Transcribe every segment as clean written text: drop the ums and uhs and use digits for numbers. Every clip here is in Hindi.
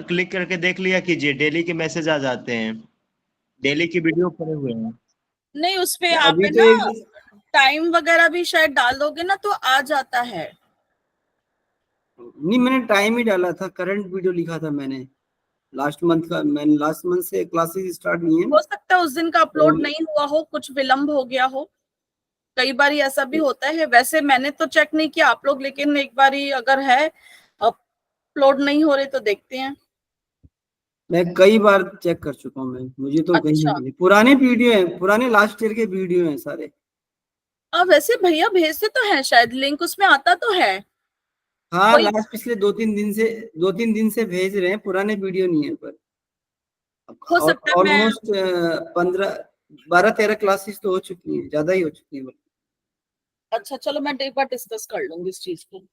क्लिक करके देख लिया कीजिए, डेली के मैसेज आ जाते हैं, डेली की वीडियो पड़े हुए हैं। नहीं, उस पे आप अभी है तो ना एक टाइम वगैरह भी शायद डाल दोगे ना तो आ जाता है। नहीं, मैंने टाइम ही डाला था, करंट वीडियो लिखा था मैंने लास्ट मंथ का। मैंने लास्ट मंथ से क्लासेस स्टार्ट नहीं है हो सकता है उस दिन का तो अपलोड नहीं हुआ हो, कुछ विलंब हो गया हो, कई बार ऐसा भी होता है। वैसे मैंने तो चेक नहीं किया आप लोग, लेकिन एक बार अगर है अपलोड नहीं हो रहे तो देखते हैं। मैं कई बार चेक कर चुका हूँ, मैं मुझे तो कहीं नहीं अच्छा, मिली। पुराने वीडियो हैं, पुराने लास्ट ईयर के वीडियो हैं सारे। अब वैसे भैया भेजते तो है, शायद लिंक उसमें आता तो है हाँ, कोई। लास्ट पिछले 2-3 दिन से भेज रहे हैं, पुराने वीडियो नहीं है पर। हो और सकता है मैं, ऑलमोस्ट 12-13 क्लासेस तो हो चुकी हैं, ज्यादा ही हो चुकी है। अच्छा चलो मैं एक बार डिस्कस कर लूंगी इस चीज को।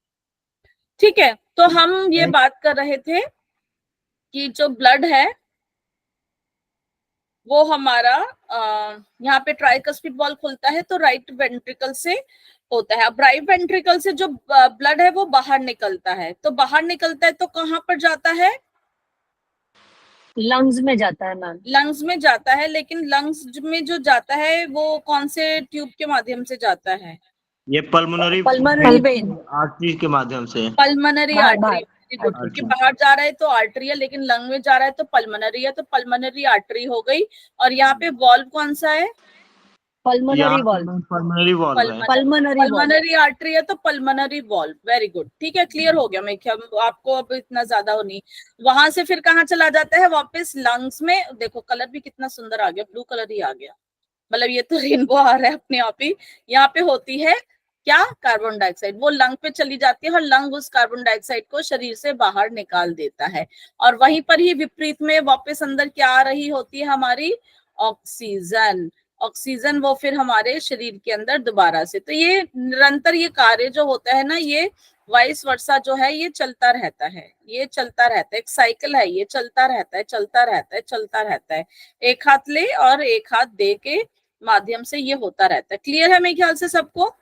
ठीक है, तो हम ये बात कर रहे थे कि जो ब्लड है वो हमारा यहाँ पे ट्राइकस्पिड वॉल्व खुलता है तो राइट वेंट्रिकल से होता है। अब राइट वेंट्रिकल से जो ब्लड है वो बाहर निकलता है, तो बाहर निकलता है तो कहाँ पर जाता है? लंग्स में जाता है मैम। लंग्स में जाता है, लेकिन लंग्स में जो जाता है वो कौन से ट्यूब के माध्यम से जाता है? ये पल्मोनरी पल्मोनरी वेन। आर्टरी के माध्यम से। पल्मोनरी बाहर आर्टरी। बाहर। वेरी गुड, क्योंकि अच्छा, बाहर जा रहा है तो आर्टरी है, लेकिन लंग में जा रहा है तो पल्मोनरी है, तो पल्मोनरी आर्टरी हो गई। और यहाँ पे वॉल्व कौन सा है? पल्मोनरी यहाँ वॉल्व। पल्मोनरी वॉल्व है। Pulmonary valve. पल्मोनरी आर्टरी है तो पल्मोनरी वॉल्व। वेरी गुड, ठीक है, क्लियर हो गया। मैं क्या आपको अब इतना ज्यादा हो नहीं। वहां से फिर कहाँ चला जाता है? वापस लंग्स में। देखो कलर भी कितना सुंदर आ गया, ब्लू कलर ही आ गया, मतलब ये तो रेनबो आ रहा है अपने आप ही। यहाँ पे होती है क्या? Carbon dioxide. वो लंग पे चली जाती है और लंग उस कार्बन डाइऑक्साइड को शरीर से बाहर निकाल देता है। और वहीं पर ही विपरीत में वापस अंदर क्या आ रही होती है? हमारी ऑक्सीजन। ऑक्सीजन वो फिर हमारे शरीर के अंदर दोबारा से। तो ये निरंतर ये कार्य जो होता है ना, ये वाइस वर्षा जो है ये चलता रहता है, ये चलता रहता है, एक साइकिल है, ये चलता रहता है, चलता रहता है, चलता रहता है। एक हाथ ले और एक हाथ दे के माध्यम से ये होता रहता है। क्लियर है मेरे ख्याल से सबको?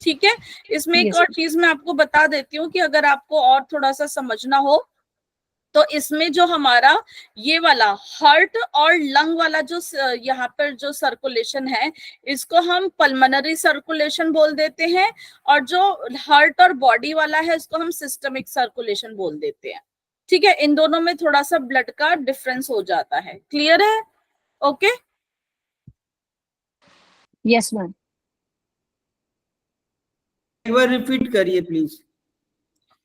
ठीक है। इसमें एक Yes. और चीज मैं आपको बता देती हूँ कि अगर आपको और थोड़ा सा समझना हो तो इसमें जो हमारा ये वाला हार्ट और लंग वाला जो यहाँ पर जो सर्कुलेशन है इसको हम पल्मोनरी सर्कुलेशन बोल देते हैं, और जो हार्ट और बॉडी वाला है इसको हम सिस्टमिक सर्कुलेशन बोल देते हैं। ठीक है, इन दोनों में थोड़ा सा ब्लड का डिफरेंस हो जाता है। क्लियर है? ओके। Yes ma'am. एक बार रिपीट करिए प्लीज।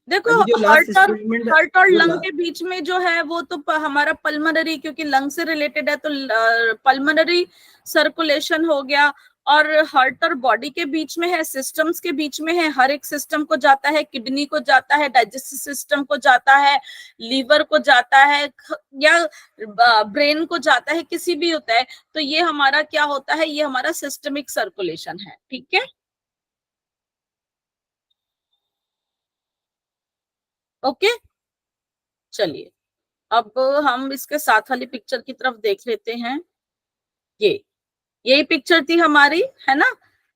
देखो अभी जो लास्ट हार्ट और स्टेटमेंट हार्ट और बोला। लंग के बीच में जो है वो तो हमारा पल्मोनरी, क्योंकि लंग से रिलेटेड है तो पल्मोनरी सर्कुलेशन हो गया। और हार्ट और बॉडी के बीच में है, सिस्टम्स के बीच में है, हर एक सिस्टम को जाता है, किडनी को जाता है, डाइजेस्टिव सिस्टम को जाता है, लीवर को जाता है, या ब्रेन को जाता है, किसी भी होता है। तो ये हमारा क्या होता है? ये हमारा सिस्टमिक सर्कुलेशन है। ठीक है, ओके। चलिए अब हम इसके साथ वाली पिक्चर की तरफ देख लेते हैं। ये यही पिक्चर थी हमारी, है ना?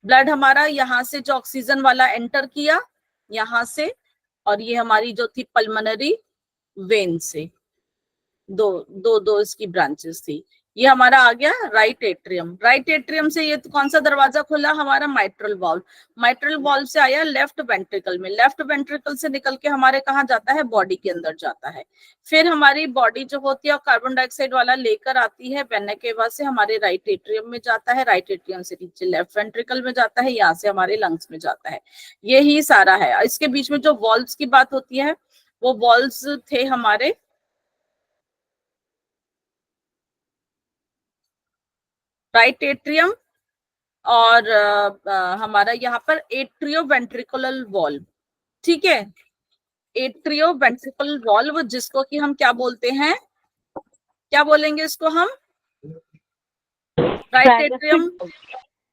ब्लड हमारा यहाँ से जो ऑक्सीजन वाला एंटर किया यहाँ से, और ये हमारी जो थी पल्मोनरी वेन से दो दो दो इसकी ब्रांचेस थी। ये हमारा आ गया राइट एट्रियम। राइट एट्रियम से ये कौन सा दरवाजा खुला? हमारा माइट्रल वॉल्व। माइट्रल वॉल्व से आया लेफ्ट वेंट्रिकल में, लेफ्ट वेंट्रिकल से निकल के हमारे कहाँ जाता है? बॉडी के अंदर जाता है। फिर हमारी बॉडी जो होती है कार्बन डाइऑक्साइड वाला लेकर आती है वेना केवा से हमारे राइट एट्रियम में जाता है, राइट एट्रियम से नीचे लेफ्ट वेंट्रिकल में जाता है, यहाँ से हमारे लंग्स में जाता है। यही सारा है। इसके बीच में जो वॉल्व्स की बात होती है वो वॉल्व्स थे हमारे राइट एट्रियम और हमारा यहाँ पर एट्रियो वेंट्रिकुलर वॉल्व। ठीक है, एट्रियो वेंट्रिकुलर वॉल्व, जिसको कि हम क्या बोलते हैं? क्या बोलेंगे इसको हम? राइट एट्रियम,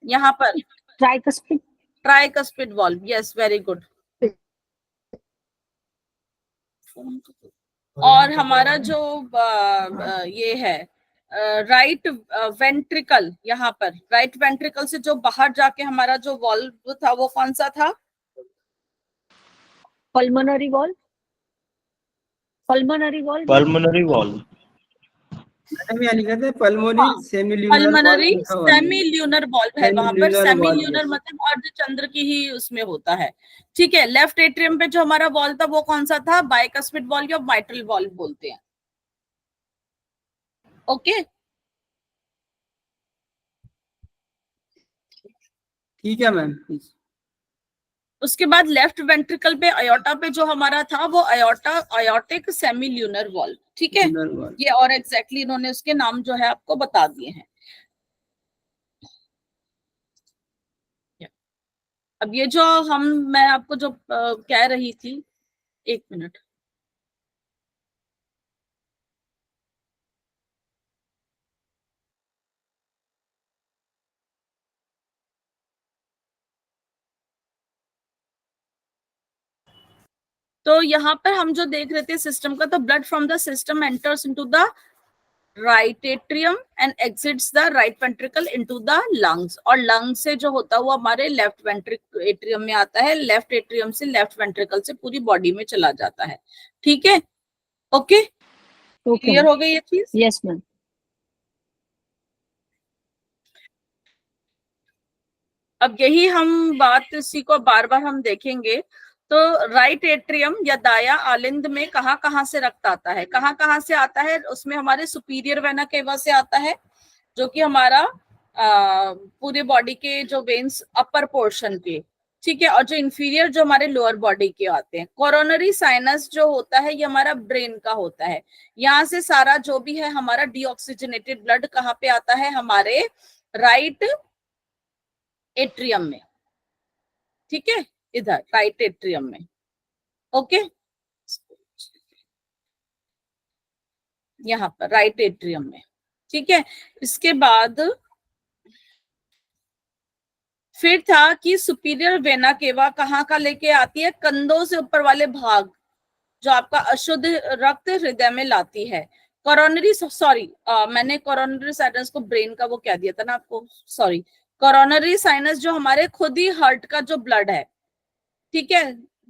यहाँ पर tricuspid. Tricuspid valve. Yes, very good. और हमारा जो ये है राइट वेंट्रिकल, यहाँ पर राइट वेंट्रिकल से जो बाहर जाके हमारा जो वॉल्व था वो कौन सा था? Pulmonary valve. Pulmonary valve. Pulmonary wall. मैंने भी यहाँ लिखा था पल्मोनरी हाँ, सेमील्यूनर पल्मोनरी सेमील्यूनर वॉल्व है वहां पर, Semilunar valve, सेमील्यूनर yes. मतलब अर्धचंद्र की ही उसमें होता है। ठीक है, लेफ्ट एट्रियम पे जो हमारा वॉल था वो कौन सा था? बाइकस्पिड वॉल्व या माइट्रल वॉल्व बोलते हैं। ओके, ठीक है मैम। उसके बाद लेफ्ट वेंट्रिकल पे अयोर्टा पे जो हमारा था वो अयोर्टा अयोर्टिक सेमील्यूनर वॉल्व। ठीक है, ये और एग्जैक्टली इन्होंने उसके नाम जो है आपको बता दिए हैं। अब ये जो मैं आपको जो कह रही थी, एक मिनट, तो यहाँ पर हम जो देख रहे थे सिस्टम का, तो blood from the system enters into the right atrium and exits the right ventricle into the lungs, और लंग से जो होता है वो हमारे लेफ्ट वेंट्रिकल एट्रियम में आता है, लेफ्ट एट्रियम से लेफ्ट वेंट्रिकल से पूरी बॉडी में चला जाता है। ठीक है, ओके, क्लियर हो गई ये चीज? Yes, ma'am. अब यही हम बात इसी को बार बार हम देखेंगे। तो राइट एट्रियम या दाया आलिंद में कहाँ से रक्त आता है, कहाँ से आता है? उसमें हमारे सुपीरियर वेना केवा से आता है, जो कि हमारा पूरे बॉडी के जो वेन्स अपर पोर्शन पे, ठीक है, और जो इंफीरियर जो हमारे लोअर बॉडी के आते हैं। कोरोनरी साइनस जो होता है ये हमारा ब्रेन का होता है। यहाँ से सारा जो भी है हमारा डीऑक्सीजनेटेड ब्लड कहाँ पे आता है? हमारे राइट एट्रियम में। ठीक है, इधर राइट एट्रियम में। ओके, यहाँ पर राइट एट्रियम में। ठीक है, इसके बाद फिर था कि सुपीरियर वेना केवा कहाँ का लेके आती है? कंधों से ऊपर वाले भाग, जो आपका अशुद्ध रक्त हृदय में लाती है। कोरोनरी मैंने कोरोनरी साइनस को ब्रेन का वो कह दिया था ना आपको, सॉरी। कोरोनरी साइनस जो हमारे खुद ही हार्ट का जो ब्लड है, ठीक है,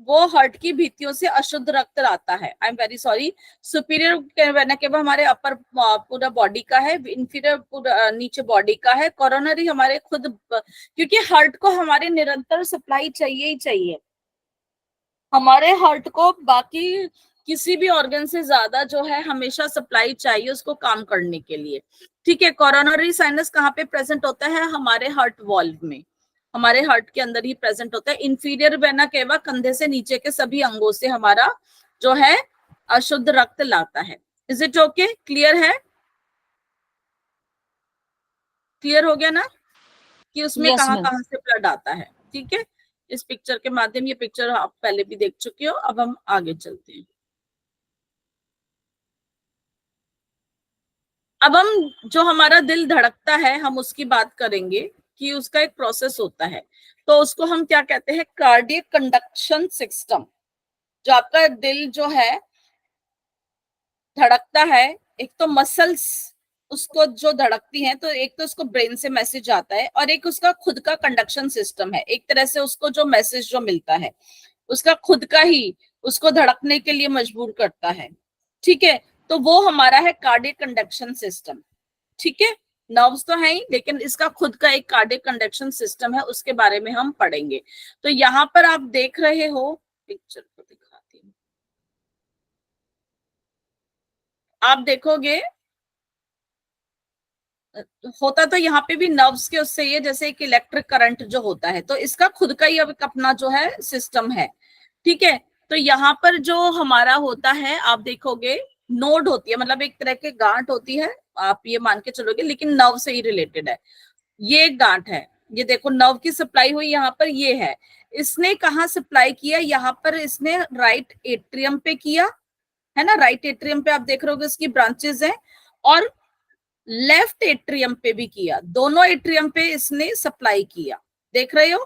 वो हार्ट की भित्तियों से अशुद्ध रक्त लाता है। I am very sorry. Superior vena cava हमारे अपर पूरा बॉडी का है, इंफीरियर पूरा नीचे बॉडी का है। कोरोनरी हमारे खुद, क्योंकि हार्ट को हमारे निरंतर सप्लाई चाहिए ही चाहिए। हमारे हार्ट को बाकी किसी भी ऑर्गन से ज्यादा जो है हमेशा सप्लाई चाहिए उसको काम करने के लिए। ठीक है, कोरोनरी साइनस कहाँ पे प्रेजेंट होता है? हमारे हार्ट वॉल्व में, हमारे हार्ट के अंदर ही प्रेजेंट होता है। इंफीरियर वेना केवा कंधे से नीचे के सभी अंगों से हमारा जो है अशुद्ध रक्त लाता है। Is it okay? क्लियर है? क्लियर हो गया ना कि उसमें Yes, कहाँ ma'am. कहाँ से ब्लड आता है? ठीक है, इस पिक्चर के माध्यम, ये पिक्चर आप पहले भी देख चुके हो। अब हम आगे चलते हैं। अब हम जो हमारा दिल धड़कता है हम उसकी बात करेंगे कि उसका एक प्रोसेस होता है, तो उसको हम क्या कहते हैं? Cardiac conduction system. जो आपका दिल जो है धड़कता है, एक तो मसल्स उसको जो धड़कती हैं, तो एक तो उसको ब्रेन से मैसेज आता है, और एक उसका खुद का कंडक्शन सिस्टम है। एक तरह से उसको जो मैसेज जो मिलता है उसका खुद का ही उसको धड़कने के लिए मजबूर करता है। ठीक है, तो वो हमारा है कार्डियक कंडक्शन सिस्टम। ठीक है, नर्व्स तो है ही, लेकिन इसका खुद का एक कार्डियक कंडक्शन सिस्टम है, उसके बारे में हम पढ़ेंगे। तो यहाँ पर आप देख रहे हो, पिक्चर को दिखाती हूँ, आप देखोगे होता तो यहाँ पे भी नर्व्स के उससे ये जैसे एक इलेक्ट्रिक करंट जो होता है, तो इसका खुद का ही अब अपना जो है सिस्टम है। ठीक है, तो यहाँ पर जो हमारा होता है आप देखोगे नोड होती है, मतलब एक तरह की गांठ होती है, आप ये मान के चलोगे, लेकिन नर्व से ही रिलेटेड है। ये एक गांठ है, ये देखो नर्व की सप्लाई हुई यहाँ पर, ये है। इसने कहाँ सप्लाई किया? यहाँ पर इसने राइट एट्रियम पे किया है ना, राइट एट्रियम पे आप देख रहे हो इसकी ब्रांचेस हैं, और लेफ्ट एट्रियम पे भी किया, दोनों एट्रियम पे इसने सप्लाई किया। देख रहे हो?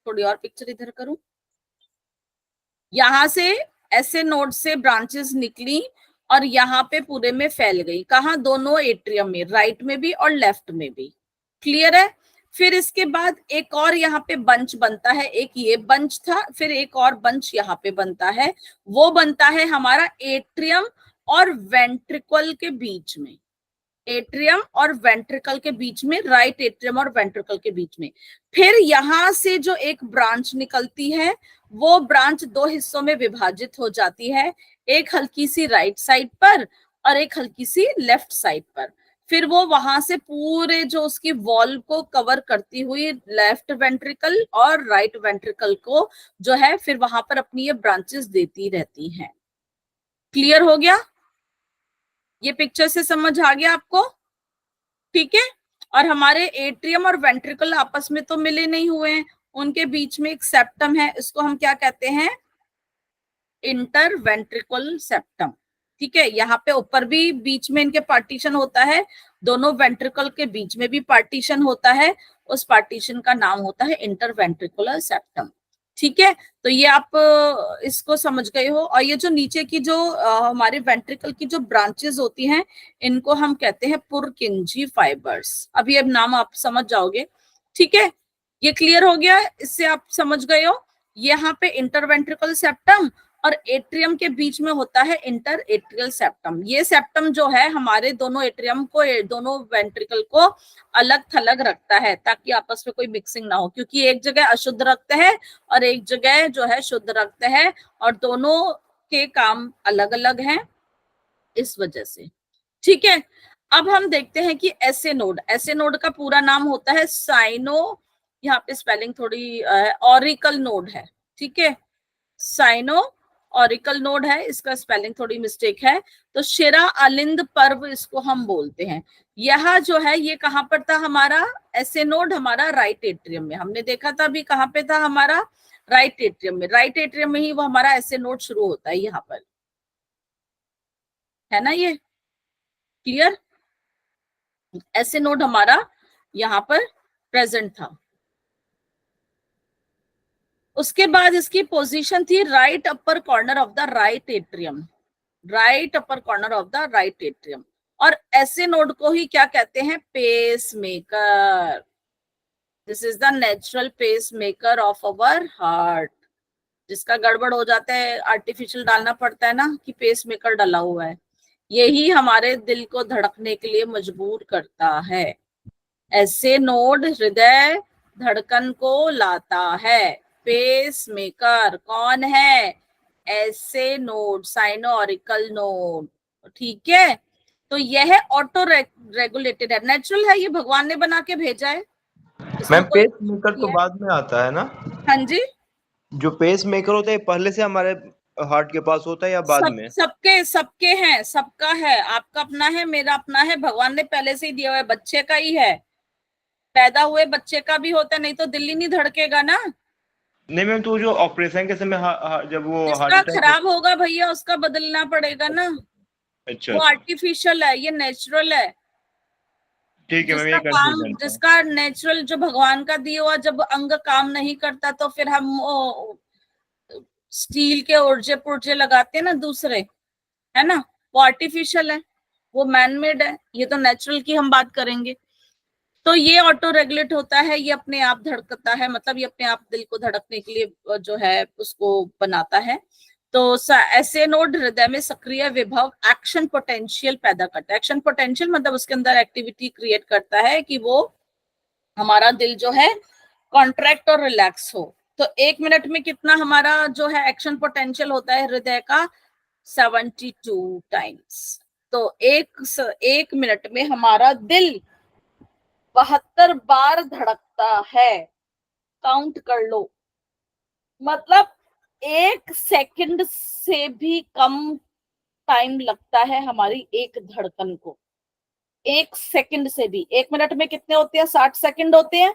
थोड़ी और पिक्चर इधर करूं, यहां से ऐसे नोड से ब्रांचेस निकली और यहाँ पे पूरे में फैल गई। कहा? दोनों एट्रियम में, राइट में भी और लेफ्ट में भी। क्लियर है? फिर इसके बाद एक और यहाँ पे बंच बनता है, एक ये बंच था, फिर एक और बंच यहाँ पे बनता है, वो बनता है हमारा एट्रियम और वेंट्रिकल के बीच में, एट्रियम और वेंट्रिकल के बीच में, राइट एट्रियम और वेंट्रिकल के बीच में। फिर यहां से जो एक ब्रांच निकलती है वो ब्रांच दो हिस्सों में विभाजित हो जाती है, एक हल्की सी राइट साइड पर और एक हल्की सी लेफ्ट साइड पर। फिर वो वहां से पूरे जो उसकी वॉल को कवर करती हुई लेफ्ट वेंट्रिकल और राइट वेंट्रिकल को जो है फिर वहां पर अपनी ये ब्रांचेस देती रहती हैं। क्लियर हो गया? ये पिक्चर से समझ आ गया आपको? ठीक है। और हमारे एट्रियम और वेंट्रिकल आपस में तो मिले नहीं हुए हैं, उनके बीच में एक सेप्टम है, इसको हम क्या कहते हैं? Interventricular septum. ठीक है, यहाँ पे ऊपर भी बीच में इनके पार्टीशन होता है, दोनों वेंट्रिकल के बीच में भी पार्टीशन होता है, उस पार्टीशन का नाम होता है इंटरवेंट्रिकुलर सेप्टम। ठीक है, तो ये आप इसको समझ गए हो। और ये जो नीचे की जो हमारे वेंट्रिकल की जो ब्रांचेस होती हैं इनको हम कहते हैं पुरकिंजी फाइबर्स। अभी अब नाम आप समझ जाओगे। ठीक है, ये क्लियर हो गया? इससे आप समझ गए हो यहाँ पे इंटरवेंट्रिकल सेप्टम और एट्रियम के बीच में होता है इंटर एट्रियल सेप्टम। ये सेप्टम जो है हमारे दोनों एट्रियम को, दोनों वेंट्रिकल को अलग थलग रखता है ताकि आपस में कोई मिक्सिंग ना हो, क्योंकि एक जगह अशुद्ध रक्त है और एक जगह जो है शुद्ध रक्त है और दोनों के काम अलग अलग हैं इस वजह से। ठीक है, अब हम देखते हैं कि एसे नोड, एसे नोड का पूरा नाम होता है साइनो, यहाँ पे स्पेलिंग थोड़ी ऑरिकल नोड है। ठीक है, साइनो ऑरिकल नोड है, इसका स्पेलिंग थोड़ी मिस्टेक है। तो शिरा अलिंद पर्व इसको हम बोलते हैं। यह जो है ये कहां पर था हमारा एसे नोड? हमारा राइट एट्रियम में। हमने देखा था अभी कहां पे था हमारा? राइट एट्रियम में। राइट एट्रियम में ही वो हमारा एसे नोड शुरू होता है, यहाँ पर है ना। ये क्लियर? एसे नोड हमारा यहाँ पर प्रेजेंट था। उसके बाद इसकी पोजीशन थी right upper corner of the right atrium, right upper corner of the right atrium. और ऐसे नोड को ही क्या कहते हैं? Pacemaker. This is the natural pacemaker of our heart. जिसका गड़बड़ हो जाता है, आर्टिफिशियल डालना पड़ता है ना कि पेस मेकर डला हुआ है, यही हमारे दिल को धड़कने के लिए मजबूर करता है। ऐसे नोड हृदय धड़कन को लाता है। पेस मेकर कौन है? ऐसे नोड, साइनोऑरिकल नोड। ठीक है, तो यह ऑटो रेगुलेटेड है, नेचुरल है, ये भगवान ने बना के भेजा है। मैम पेस मेकर तो बाद में आता है ना? हाँ जी, जो पेस मेकर होता है पहले से हमारे हार्ट के पास होता है या बाद में? सबके हैं, सबका है, आपका अपना है, मेरा अपना है, भगवान ने पहले से ही दिया हुआ है, बच्चे का ही है, पैदा हुए बच्चे का भी होता है, नहीं तो दिल ही नहीं धड़केगा ना। नहीं मैम, तो जो ऑपरेशन के समय जब वो हार्ट जिसका अटैक खराब होगा भैया उसका बदलना पड़ेगा ना। अच्छा वो आर्टिफिशियल है, ये नेचुरल है। ठीक है मैम, जिसका ये काम, कंफ्यूजन था। जिसका नेचुरल जो भगवान का दिया हुआ जब अंग काम नहीं करता तो फिर हम स्टील के ऊर्जे पुर्जे लगाते हैं ना दूसरे, है ना, वो आर्टिफिशियल है, वो मैनमेड है। ये तो नेचुरल की हम बात करेंगे। तो ये ऑटो रेगुलेट होता है, ये अपने आप धड़कता है, मतलब ये अपने आप दिल को धड़कने के लिए जो है उसको बनाता है। तो ऐसे नोड हृदय में सक्रिय विभव एक्शन पोटेंशियल पैदा करता है। एक्शन पोटेंशियल मतलब उसके अंदर एक्टिविटी क्रिएट करता है कि वो हमारा दिल जो है कॉन्ट्रैक्ट और रिलैक्स हो। तो 1 मिनट में कितना हमारा जो है एक्शन पोटेंशियल होता है हृदय का? 72 टाइम्स। तो एक मिनट में हमारा दिल 72 बार धड़कता है। काउंट कर लो, मतलब 1 सेकंड से भी कम टाइम लगता है हमारी एक धड़कन को। 1 सेकंड से भी। 1 मिनट में कितने होते हैं? 60 सेकंड होते हैं।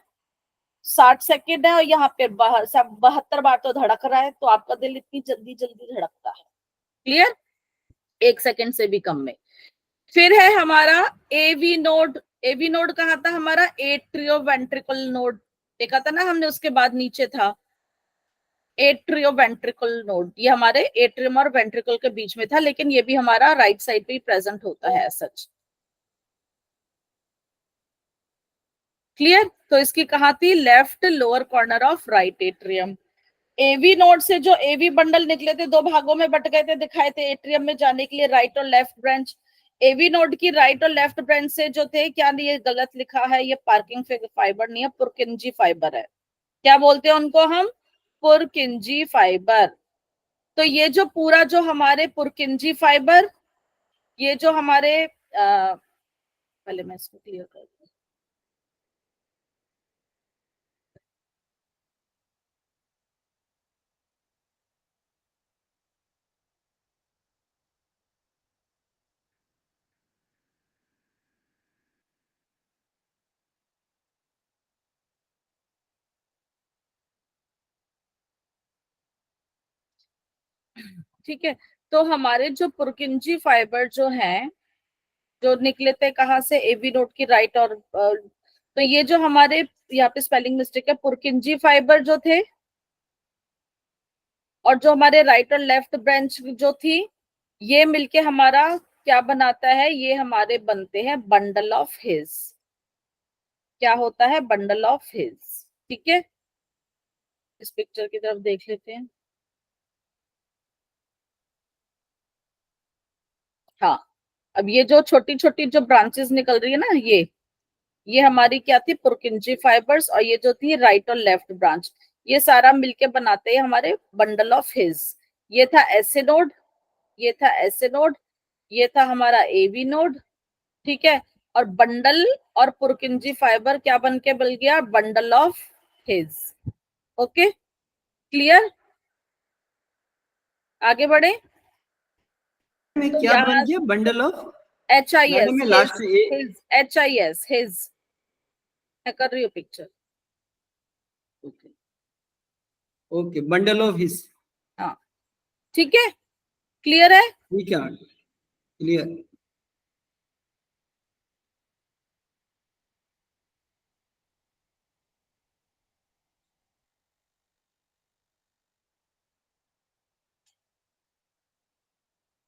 60 सेकंड है और यहाँ पे 72 बार तो धड़क रहा है, तो आपका दिल इतनी जल्दी जल्दी धड़कता है। क्लियर? 1 सेकंड से भी कम में। फिर है हमारा एवी नोड। एवी नोड कहाँ था हमारा? एट्रियो वेंट्रिकल नोड देखा था ना हमने, उसके बाद नीचे था एट्रियो वेंट्रिकल नोड। ये हमारे एट्रियम और वेंट्रिकल के बीच में था, लेकिन ये भी हमारा राइट साइड पे ही प्रेजेंट होता है सच। क्लियर? तो इसकी कहाँ थी? Left lower corner of right atrium. AV node से जो एवी बंडल निकले थे, दो भागों में बट गए थे, दिखाए थे एट्रियम में जाने के लिए राइट और लेफ्ट ब्रांच। एवी नोड की राइट और लेफ्ट ब्रांच से जो थे, क्या नहीं, ये गलत लिखा है, ये पार्किंग फाइबर नहीं है, पुरकिंजी फाइबर है। क्या बोलते हैं उनको हम? पुरकिंजी फाइबर। तो ये जो पूरा जो हमारे पुरकिंजी फाइबर, ये जो हमारे पहले मैं इसको क्लियर कर दूं। ठीक है, तो हमारे जो पुरकिंजी फाइबर जो हैं, जो निकले थे कहाँ से? एवी नोड की राइट और तो ये जो हमारे, यहाँ पे स्पेलिंग मिस्टेक है, पुरकिंजी फाइबर जो थे और जो हमारे राइट और लेफ्ट ब्रांच जो थी, ये मिलके हमारा क्या बनाता है? ये हमारे बनते हैं बंडल ऑफ हिज। क्या होता है? Bundle of his. ठीक है, इस पिक्चर की तरफ देख लेते हैं। हाँ, अब ये जो छोटी छोटी जो ब्रांचेस निकल रही है ना, ये हमारी क्या थी? पुरकिंजी फाइबर्स। और ये जो थी राइट और लेफ्ट ब्रांच, ये सारा मिलके बनाते हैं हमारे बंडल ऑफ हिज। ये था एसिनोड, ये था एसिनोड, ये था हमारा एवी नोड। ठीक है, और बंडल और पुरकिंजी फाइबर क्या बन के बन गया? Bundle of His. Okay, clear? आगे बढ़े। में तो क्या बन यहाँ गया? Bundle of. H I S, madam में last His, H I S, His. मैं कर रही हूँ picture. Okay okay, bundle of His. हाँ, ठीक है, क्लियर है? ठीक है, क्लियर।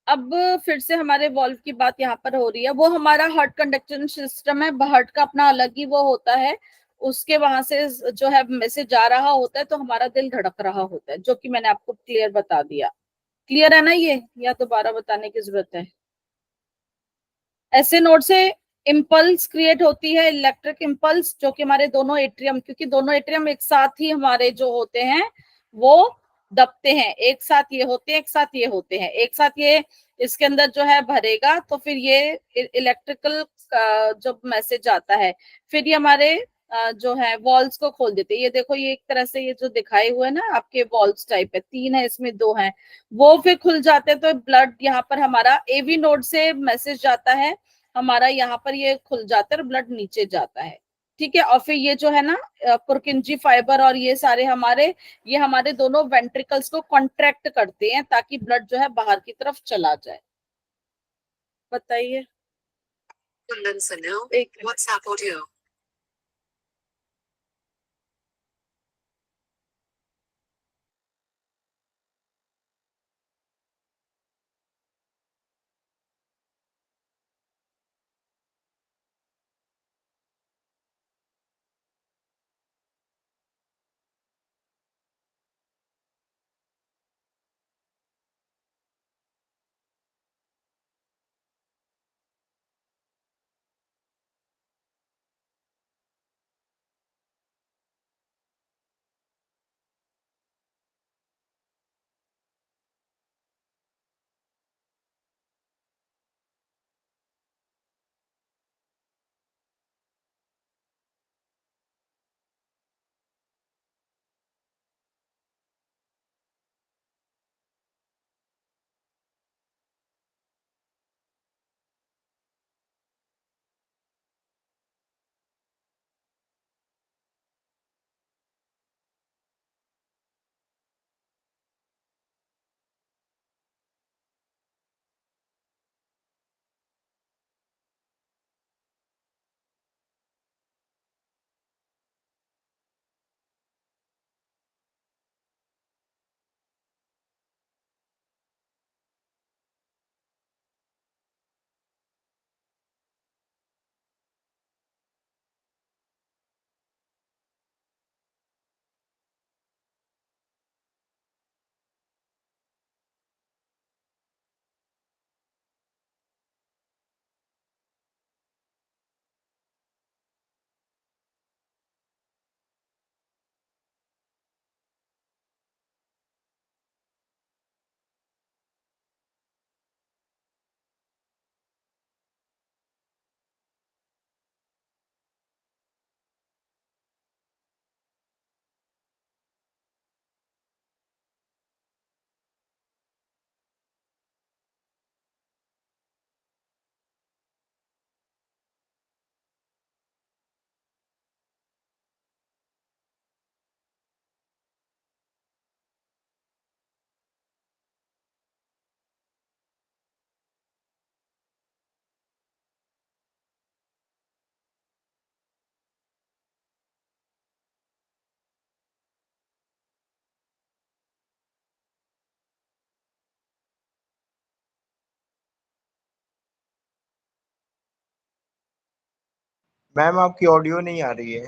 अब फिर से हमारे वॉल्व की बात यहाँ पर हो रही है। वो हमारा हार्ट कंडक्शन सिस्टम है, हार्ट का अपना अलग ही वो होता है, उसके वहां से जो है मैसेज जा रहा होता है, तो हमारा दिल धड़क रहा होता है, जो कि मैंने आपको क्लियर बता दिया। क्लियर है ना ये, या दोबारा बताने की जरूरत है? ऐसे नोड से इम्पल्स क्रिएट होती है, इलेक्ट्रिक इम्पल्स, जो कि हमारे दोनों एट्रियम, क्योंकि दोनों एट्रियम एक साथ ही हमारे जो होते हैं वो दबते हैं, एक साथ ये होते हैं, एक साथ ये होते हैं, एक साथ ये इसके अंदर जो है भरेगा, तो फिर ये इलेक्ट्रिकल जो मैसेज आता है, फिर ये हमारे जो है वॉल्स को खोल देते हैं। ये देखो, ये एक तरह से ये जो दिखाए हुए है ना आपके, वॉल्स टाइप है, तीन है इसमें, दो हैं, वो फिर खुल जाते हैं। तो ब्लड यहाँ पर हमारा एवी नोड से मैसेज जाता है, हमारा यहाँ पर ये खुल जाता है और ब्लड नीचे जाता है। ठीक है, और फिर ये जो है ना पुरकिंजी फाइबर और ये सारे हमारे, ये हमारे दोनों वेंट्रिकल्स को कॉन्ट्रैक्ट करते हैं ताकि ब्लड जो है बाहर की तरफ चला जाए। बताइए। एक व्हाट्सएप ऑडियो। मैम आपकी ऑडियो नहीं आ रही है।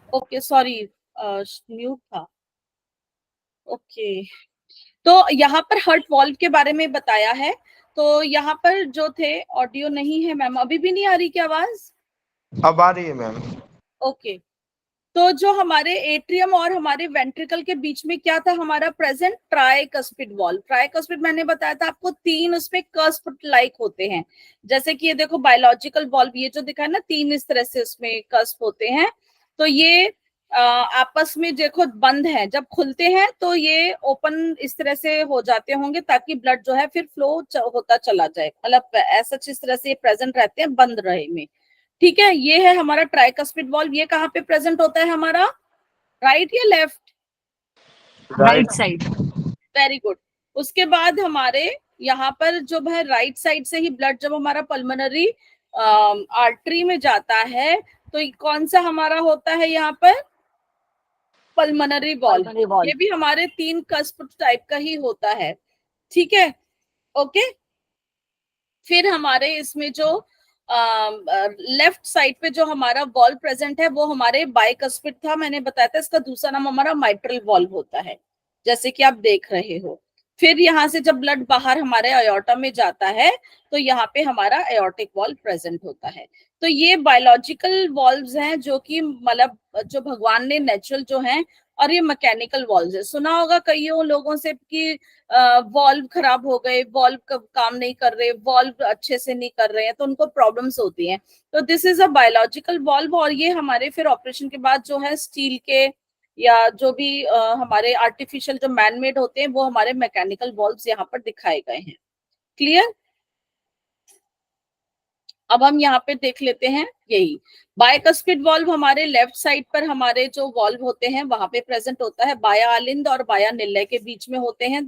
ओके सॉरी, म्यूट था। ओके, तो यहाँ पर हर्ट वॉल्व के बारे में बताया है। तो यहाँ पर जो थे, ऑडियो नहीं है मैम, अभी भी नहीं आ रही क्या आवाज? अब आ रही है मैम। ओके, तो जो हमारे एट्रियम और हमारे वेंट्रिकल के बीच में क्या था हमारा प्रेजेंट? Tricuspid valve. ट्राइकस्पिड मैंने बताया था आपको, 3 उसमें कस्प लाइक होते हैं। जैसे कि ये देखो बायोलॉजिकल वॉल्व, ये जो दिखा है ना, 3 इस तरह से उसमें कस्प होते हैं। तो ये आपस में देखो बंद है, जब खुलते हैं तो ये ओपन इस तरह से हो जाते होंगे ताकि ब्लड जो है फिर फ्लो होता चला जाए, मतलब ऐसा इस तरह से प्रेजेंट रहते हैं बंद रहे में। ठीक है, ये है हमारा ट्राइकस्पिड वॉल्व। ये कहाँ पे प्रेजेंट होता है हमारा, राइट या left? Right side. Very good. उसके बाद हमारे यहाँ पर जो है राइट साइड से ही ब्लड जब हमारा पल्मोनरी आर्टरी में जाता है तो कौन सा हमारा होता है यहाँ पर? Pulmonary valve. ये भी हमारे 3 कस्प टाइप का ही होता है। ठीक है, ओके। फिर हमारे इसमें जो लेफ्ट साइड पे जो हमारा वॉल्व प्रेजेंट है वो हमारे बाइकस्पिड था, मैंने बताया था। इसका दूसरा नाम हमारा माइट्रल वॉल्व होता है, जैसे कि आप देख रहे हो। फिर यहाँ से जब ब्लड बाहर हमारे अयोर्टा में जाता है तो यहाँ पे हमारा एयोर्टिक वॉल्व प्रेजेंट होता है। तो ये बायोलॉजिकल वॉल्व्स हैं जो कि मतलब जो भगवान ने नेचुरल जो हैं, और ये मैकेनिकल वॉल्व्स है। सुना होगा कईयों लोगों से कि वॉल्व खराब हो गए, वॉल्व काम नहीं कर रहे, वॉल्व अच्छे से नहीं कर रहे हैं, तो उनको प्रॉब्लम्स होती हैं। तो this is a biological valve, और ये हमारे फिर ऑपरेशन के बाद जो है स्टील के या जो भी हमारे आर्टिफिशियल जो मैनमेड होते हैं वो हमारे मैकेनिकल वॉल्व्स यहाँ पर दिखाए गए हैं। क्लियर? अब हम यहाँ पे देख लेते हैं, यही बायकस्पिड वॉल्व हमारे लेफ्ट साइड पर हमारे जो वॉल्व होते हैं वहां पे प्रेजेंट होता है। बाया आलिंद और बाया निलय के बीच में होते हैं,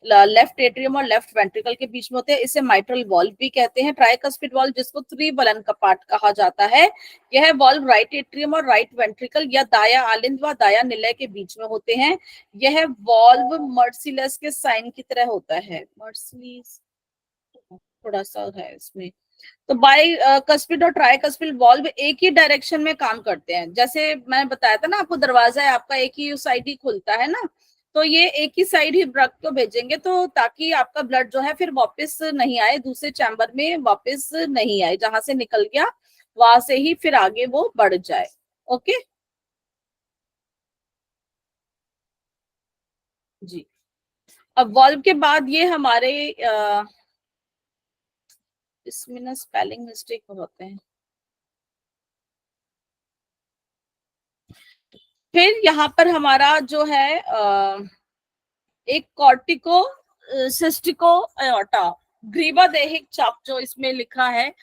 लेफ्ट एट्रियम और लेफ्ट वेंट्रिकल के बीच में होते हैं। इसे माइट्रल वॉल्व भी कहते हैं। ट्राइकस्पिड वॉल्व जिसको त्रिबलन कपाट कहा जाता है, यह वॉल्व राइट एट्रियम और राइट वेंट्रिकल या दाया आलिंद व दाया निलय के बीच में होते हैं। यह वॉल्व मर्सिलस के साइन की तरह होता है। मर्सिलस थोड़ा सा है इसमें। तो बाई कस्पिड और ट्राई कस्पिड वॉल्व एक ही डायरेक्शन में काम करते हैं। जैसे मैंने बताया था ना आपको, दरवाजा है आपका एक ही साइड ही खुलता है ना, तो ये एक ही साइड ही ब्लड को भेजेंगे, तो ताकि आपका ब्लड जो है फिर वापस नहीं आए, दूसरे चैम्बर में वापस नहीं आए, जहां से निकल गया वहां से ही फिर आगे वो बढ़ जाए। ओके जी। अब वॉल्व के बाद ये हमारे इसमें ना स्पेलिंग मिस्टेक होते हैं। फिर यहाँ पर हमारा जो है एक कॉर्टिको सिस्टिको अयोर्टा ग्रीवा देहिक चाप जो इसमें लिखा है,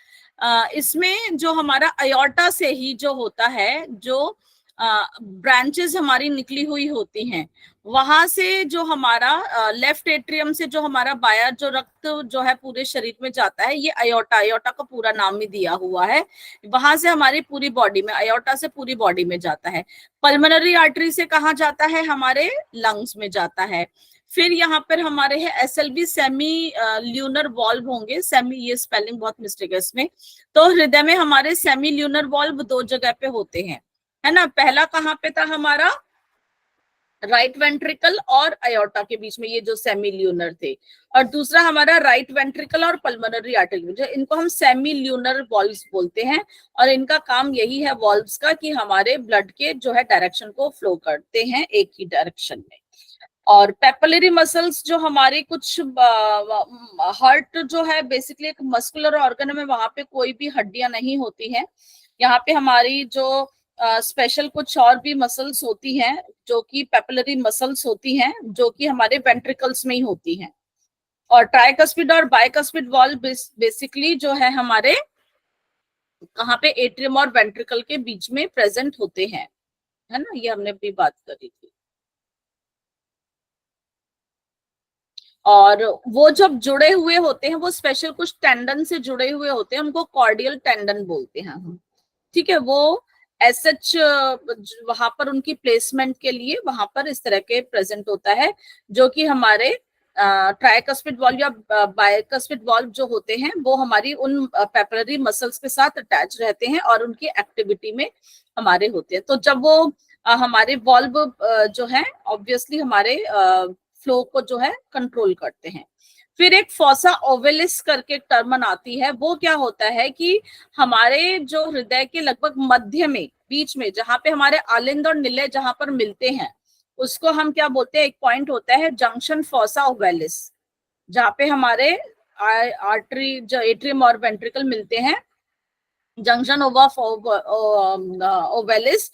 इसमें जो हमारा अयोर्टा से ही जो होता है, जो ब्रांचेस हमारी निकली हुई होती हैं, वहां से जो हमारा लेफ्ट एट्रियम से जो हमारा बाया जो रक्त जो है पूरे शरीर में जाता है, ये अयोर्टा, अयोर्टा का पूरा नाम ही दिया हुआ है। वहां से हमारी पूरी बॉडी में, अयोर्टा से पूरी बॉडी में जाता है। पल्मोनरी आर्टरी से कहाँ जाता है? हमारे लंग्स में जाता है। फिर यहाँ पर हमारे है SLV सेमी ल्यूनर वॉल्व होंगे। सेमी, ये स्पेलिंग बहुत मिस्टेक है इसमें। तो हृदय में हमारे सेमी ल्यूनर वॉल्व 2 जगह पे होते हैं, है ना। पहला कहाँ पे था हमारा? राइट वेंट्रिकल और अयोर्टा के बीच में, ये जो सेमी ल्यूनर थे। और दूसरा हमारा राइट वेंट्रिकल और पल्मोनरी आर्टरी, जो इनको हम सेमी ल्यूनर वॉल्व्स बोलते हैं। और इनका काम यही है वॉल्व्स का कि हमारे ब्लड के जो है डायरेक्शन को फ्लो करते हैं एक ही डायरेक्शन में। और पेपिलरी मसल्स जो हमारे कुछ हार्ट जो है बेसिकली एक मस्कुलर ऑर्गन में, वहां पे कोई भी हड्डियां नहीं होती हैं। यहाँ पे हमारी जो स्पेशल कुछ और भी मसल्स होती हैं जो कि पेपिलरी मसल्स होती हैं, जो कि हमारे वेंट्रिकल्स में ही होती हैं। और ट्राइकस्पिड और बाइकस्पिड वॉल्व बेसिकली जो है हमारे कहाँ पे? एट्रियम और वेंट्रिकल के बीच में प्रेजेंट होते हैं, है ना। ये हमने भी बात करी थी। और वो जब जुड़े हुए होते हैं वो स्पेशल कुछ टेंडन से जुड़े हुए होते हैं, उनको कॉर्डियल टेंडन बोलते हैं हम। ठीक है, वो एसएच वहां पर उनकी प्लेसमेंट के लिए वहां पर इस तरह के प्रेजेंट होता है, जो कि हमारे ट्राइकस्पिड वॉल्व या बाइकस्पिड वॉल्व जो होते हैं वो हमारी उन पेपिलरी मसल्स के साथ अटैच रहते हैं और उनकी एक्टिविटी में हमारे होते हैं। तो जब वो हमारे वॉल्व जो है ऑब्वियसली हमारे फ्लो को जो है कंट्रोल करते हैं। फिर एक फोसा ओवेलिस करके एक टर्म आती है, वो क्या होता है कि हमारे जो हृदय के लगभग मध्य में बीच में जहां पे हमारे आलिंद और निलय जहां पर मिलते हैं उसको हम क्या बोलते हैं, एक पॉइंट होता है जंक्शन फोसा ओवेलिस, जहां पे हमारे आर्टरी जो एट्रियम और वेंट्रिकल मिलते हैं, जंक्शन ओवेलिस।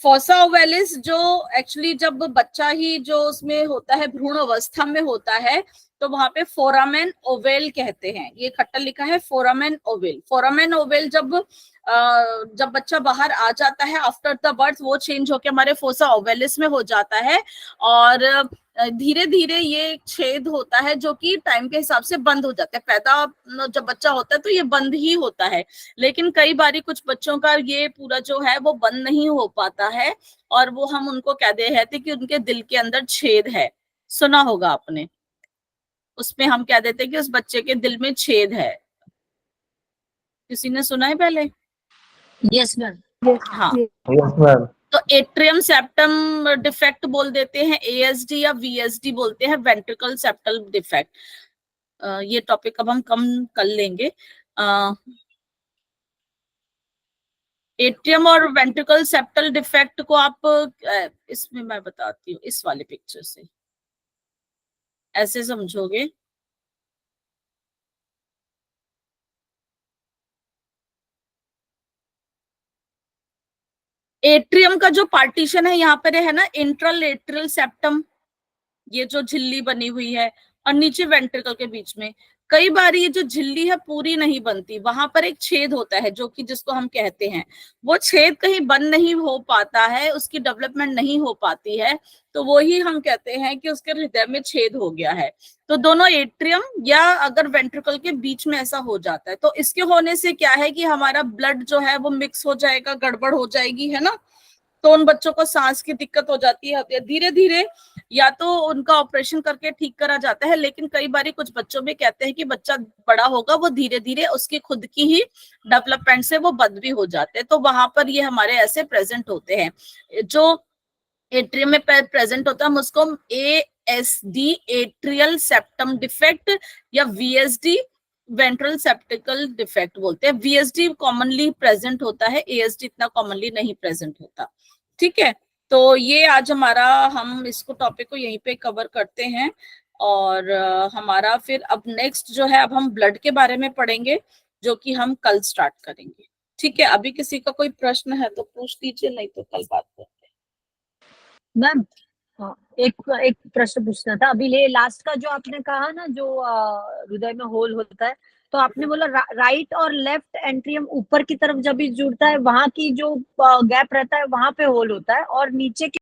फोसा ओवेलिस जो एक्चुअली जब बच्चा ही जो उसमें होता है भ्रूण अवस्था में होता है तो वहां पे फोरामेन ओवेल कहते हैं, ये खट्टा लिखा है फोरामेन ओवेल। फोरामेन ओवेल जब बच्चा बाहर आ जाता है आफ्टर द बर्थ वो चेंज होके हमारे फोसा ओवेलिस में हो जाता है और धीरे धीरे ये छेद होता है जो कि टाइम के हिसाब से बंद हो जाता है। पैदा जब बच्चा होता है तो ये बंद ही होता है, लेकिन कई बारी कुछ बच्चों का ये पूरा जो है वो बंद नहीं हो पाता है और वो हम उनको कह दे रहे थे कि उनके दिल के अंदर छेद है, सुना होगा आपने, उसमें हम कह देते हैं कि उस बच्चे के दिल में छेद है। किसी ने सुना है पहले? Yes ma'am. हाँ, यस मैम। तो एट्रियम सेप्टम डिफेक्ट बोल देते हैं, एएसडी या वीएसडी बोलते हैं, वेंट्रिकल सेप्टल डिफेक्ट। ये टॉपिक अब हम कम कर लेंगे। एट्रियम और वेंट्रिकल सेप्टल डिफेक्ट को आप इसमें मैं बताती हूँ, इस वाले पिक्चर से ऐसे समझोगे। एट्रियम का जो पार्टीशन है यहाँ पर है ना, इंट्रालेटरल सेप्टम, ये जो झिल्ली बनी हुई है, और नीचे वेंट्रिकल के बीच में कई बार ये जो झिल्ली है पूरी नहीं बनती, वहां पर एक छेद होता है जो कि जिसको हम कहते हैं, वो छेद कहीं बंद नहीं हो पाता है, उसकी डेवलपमेंट नहीं हो पाती है, तो वो ही हम कहते हैं कि उसके हृदय में छेद हो गया है। तो दोनों एट्रियम या अगर वेंट्रिकल के बीच में ऐसा हो जाता है तो इसके होने से क्या है कि हमारा ब्लड जो है वो मिक्स हो जाएगा, गड़बड़ हो जाएगी, है ना। तो उन बच्चों को सांस की दिक्कत हो जाती है, धीरे धीरे या तो उनका ऑपरेशन करके ठीक करा जाता है, लेकिन कई बार कुछ बच्चों में कहते हैं कि बच्चा बड़ा होगा वो धीरे धीरे उसकी खुद की ही डेवलपमेंट से वो बंद भी हो जाते हैं। तो वहां पर ये हमारे ऐसे प्रेजेंट होते हैं। जो एट्रियम में प्रेजेंट होता है हम उसको एएसडी एट्रियल सेप्टम डिफेक्ट या वीएसडी वेंट्रल सेप्टिकल डिफेक्ट बोलते हैं। वीएसडी कॉमनली प्रेजेंट होता है, एएसडी इतना कॉमनली नहीं प्रेजेंट होता। ठीक है, तो ये आज हमारा, हम इसको टॉपिक को यहीं पे कवर करते हैं और हमारा फिर अब नेक्स्ट जो है अब हम ब्लड के बारे में पढ़ेंगे जो कि हम कल स्टार्ट करेंगे। ठीक है, अभी किसी का कोई प्रश्न है तो पूछ लीजिए, नहीं तो कल बात करते हैं। मैम एक प्रश्न पूछना था, अभी ले लास्ट का जो आपने कहा ना, जो हृदय में होल होता है, तो आपने बोला राइट और लेफ्ट एंट्रियम ऊपर की तरफ जब भी जुड़ता है वहां की जो गैप रहता है वहां पे होल होता है और नीचे